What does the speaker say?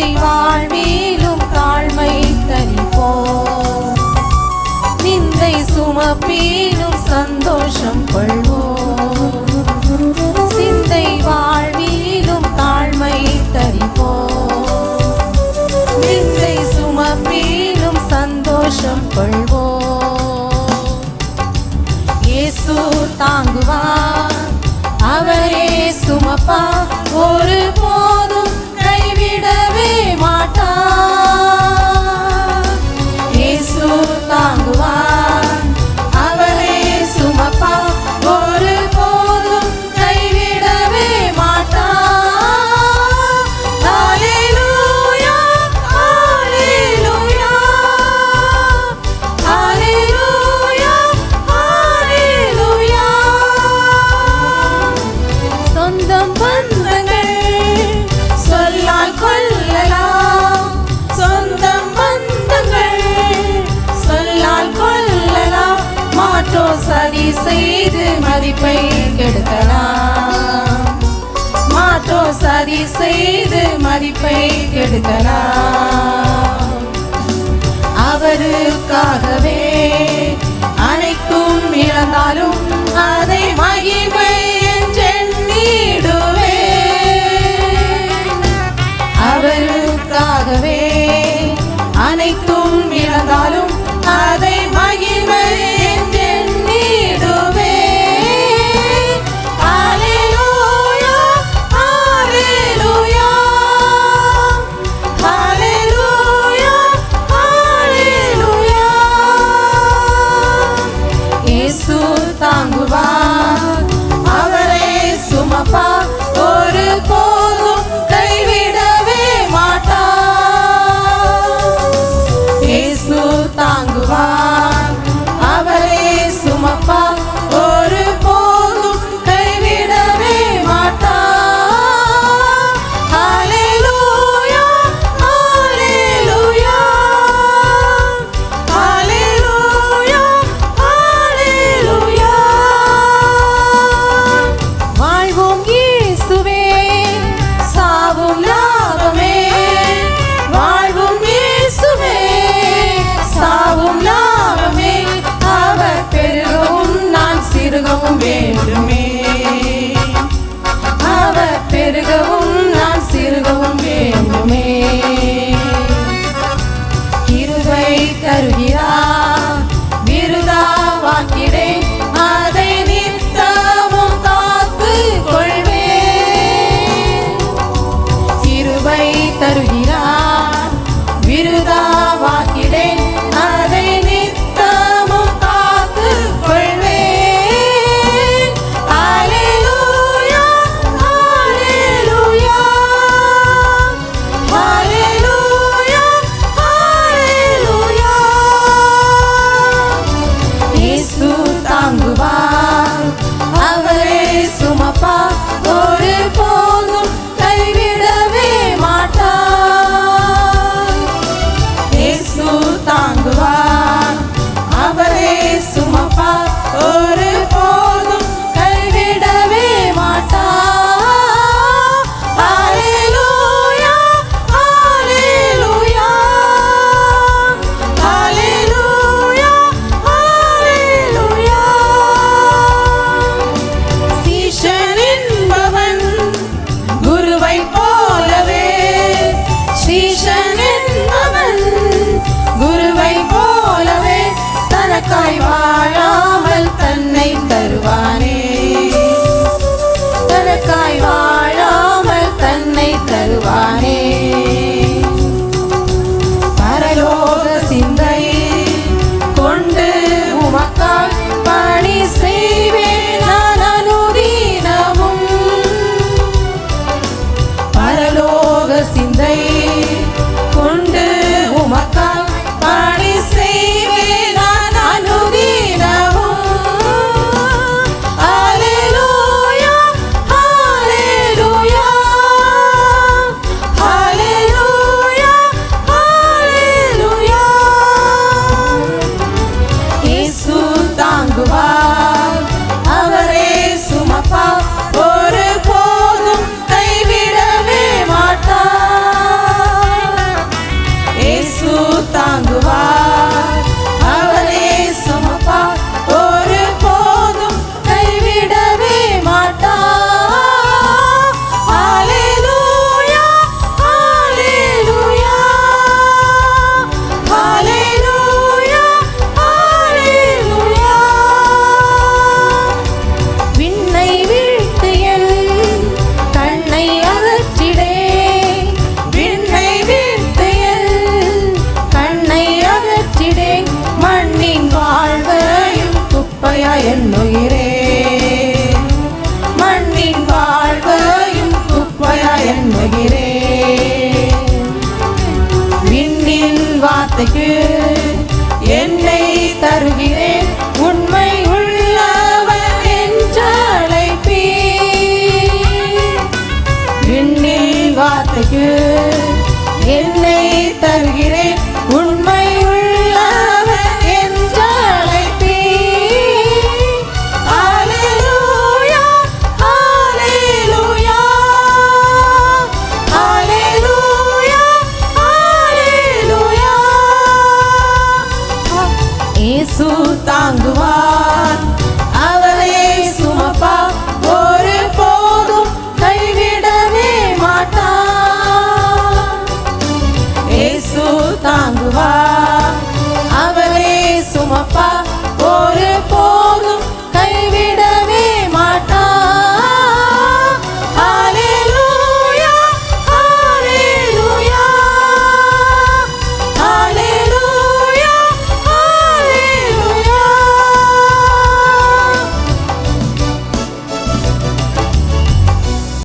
சிந்தை வாழ்விலும் தாழ்மை தரிப்போம், நிந்தை சுமப்பிலும் சந்தோஷம் கொள்வோம். சிந்தை வாழ்விலும் தாழ்மை தரிப்போம், நிந்தை சுமப்பிலும் சந்தோஷம் கொள்வோம். இயேசு தாங்குவார், அவரே சுமப்பார், ஒரு போதும் கைவிடவே மாட்டார். இயேசு தாங்குவார், அவரே சுமப்பார், ஒரு போதும் கைவிடவே மாட்டார். ஹல்லேலூயா, ஹல்லேலூயா, ஹல்லேலூயா, ஹல்லேலூயா. சொந்தம் பந்தங்கள் சொல்லால் கொள்ளலாம், சொந்தம் பந்தங்கள் சொல்லால் கொள்ளலாம். மாற்றோ சதி செய்து மதிப்பை கெடுக்கலாம், மாற்றோ சதி செய்து மதிப்பை கெடுக்கலாம். அவருக்காகவே அனைத்தும் இழந்தாலும் அதை மகிமை என்றெண்ணிடுவேன். அவருக்காகவே அனைத்தும் இழந்தாலும் அதை மகிமை என்றெண்ணிடுவேன். ஹல்லேலூயா, ஹல்லேலூயா, ஹல்லேலூயா, ஹல்லேலூயா. இயேசு தாங்குவார், அவரே சுமப்பார், ஒரு போதும் கைவிடவே மாட்டார். இயேசு தாங்குவார், அவரே சுமப்பார், ஒரு போதும் கைவிடவே மாட்டார். ஹல்லேலூயா, ஹல்லேலூயா, ஹல்லேலூயா, ஹல்லேலூயா. வாழ்வோம் இயேசுவே, சாவும் லாபமே. வாழ்வோம் இயேசுவே, சாவும் லாபமே. அவர் பெருகவும் நான் சிறுகவும் வேண்டுமே, அவர் பெருகவும் நான் சிறுகவும் வேண்டுமே. கிருபை தருகிறார், விருதாவாக்கிடேன், அதை நித்தமும் காத்துக் கொள்வேன். கிருபை தருகிறார், விருதாவாக்கிடேன், அதை நித்தமும் காத்துக் கொள்வேன். ஹல்லேலூயா, ஹல்லேலூயா, ஹல்லேலூயா, ஹல்லேலூயா. இயேசு தாங்குவார், அவரே சுமப்பார், ஒரு போதும் கைவிடவே மாட்டார். வார்த்தைக்கு என்னை தருகிறேன் உண்மை உள்ளவர் என்று அழைப்பேன். அல்லேலூயா அல்லேலூயா அல்லேலூயா அல்லேலூயா. இயேசு தாங்குவார், அவரே சுமப்பார், ஒரு போதும் கைவிடவே மாட்டார். இயேசு தாங்குவார், அவரே சுமப்பார்,